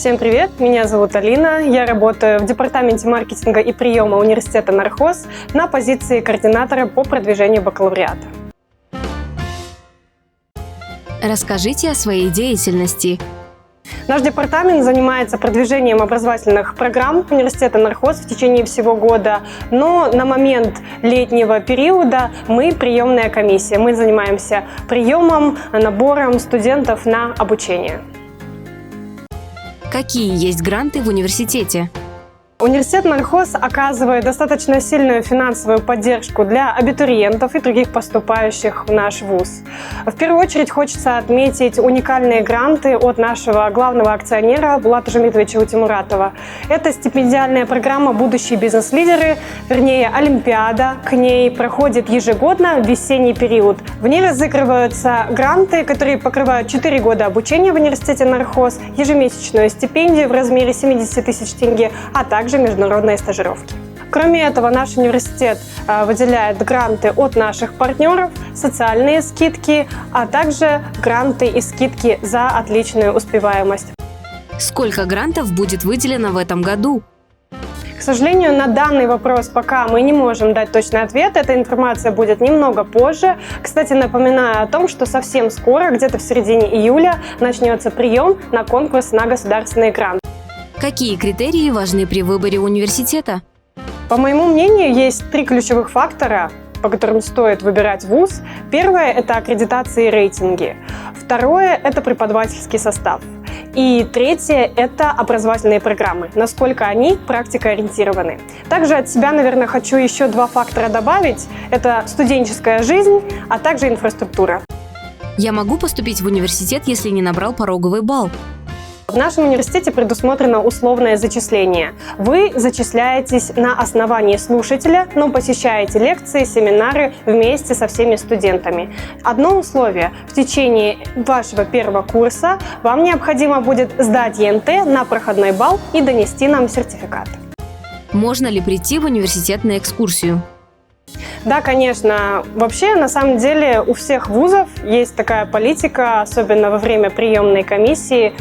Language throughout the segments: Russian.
Всем привет, меня зовут Алина, я работаю в департаменте маркетинга и приема университета Нархоз на позиции координатора по продвижению бакалавриата. Расскажите о своей деятельности. Наш департамент занимается продвижением образовательных программ университета Нархоз в течение всего года, но на момент летнего периода мы приемная комиссия. Мы занимаемся приемом, набором студентов на обучение. Какие есть гранты в университете? Университет Нархоз оказывает достаточно сильную финансовую поддержку для абитуриентов и других поступающих в наш вуз. В первую очередь хочется отметить уникальные гранты от нашего главного акционера Булата Жамитовича Утимуратова. Это стипендиальная программа «Будущие бизнес-лидеры», вернее, Олимпиада. К ней проходит ежегодно в весенний период. В ней разыгрываются гранты, которые покрывают 4 года обучения в университете Нархоз, ежемесячную стипендию в размере 70 тысяч тенге, а также международные стажировки. Кроме этого, наш университет выделяет гранты от наших партнеров, социальные скидки, а также гранты и скидки за отличную успеваемость. Сколько грантов будет выделено в этом году? К сожалению, на данный вопрос пока мы не можем дать точный ответ. Эта информация будет немного позже. Кстати, напоминаю о том, что совсем скоро, где-то в середине июля, начнется прием на конкурс на государственный грант. Какие критерии важны при выборе университета? По моему мнению, есть 3 ключевых фактора, по которым стоит выбирать вуз. Первое – это аккредитации и рейтинги. Второе – это преподавательский состав. И третье – это образовательные программы, насколько они практикоориентированы. Также от себя, наверное, хочу еще 2 фактора добавить. Это студенческая жизнь, а также инфраструктура. Я могу поступить в университет, если не набрал пороговый балл? В нашем университете предусмотрено условное зачисление. Вы зачисляетесь на основании слушателя, но посещаете лекции, семинары вместе со всеми студентами. Одно условие – в течение вашего первого курса вам необходимо будет сдать ЕНТ на проходной балл и донести нам сертификат. Можно ли прийти в университет на экскурсию? Да, конечно. Вообще, на самом деле, у всех вузов есть такая политика, особенно во время приемной комиссии,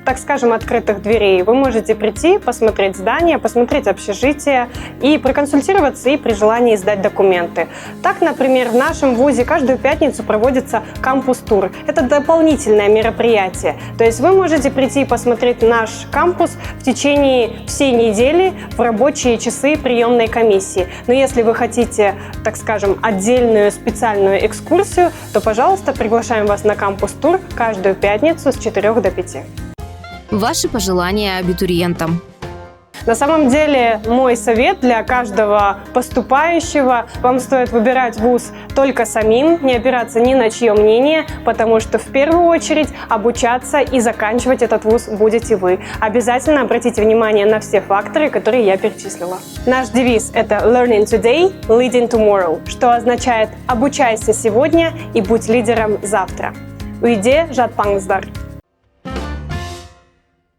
так скажем, открытых дверей. Вы можете прийти, посмотреть здание, посмотреть общежитие и проконсультироваться и при желании сдать документы. Так, например, в нашем вузе каждую пятницу проводится кампус-тур. Это дополнительное мероприятие. То есть вы можете прийти и посмотреть наш кампус в течение всей недели в рабочие часы приемной комиссии. Но если вы хотите, так скажем, отдельную специальную экскурсию, то, пожалуйста, приглашаем вас на кампус-тур каждую пятницу с 4 до 5. Ваши пожелания абитуриентам? На самом деле, мой совет для каждого поступающего: вам стоит выбирать вуз только самим, не опираться ни на чье мнение, потому что в первую очередь обучаться и заканчивать этот вуз будете вы. Обязательно обратите внимание на все факторы, которые я перечислила. Наш девиз – это «Learning today, leading tomorrow», что означает «Обучайся сегодня и будь лидером завтра». Уйде жатпаңыздар.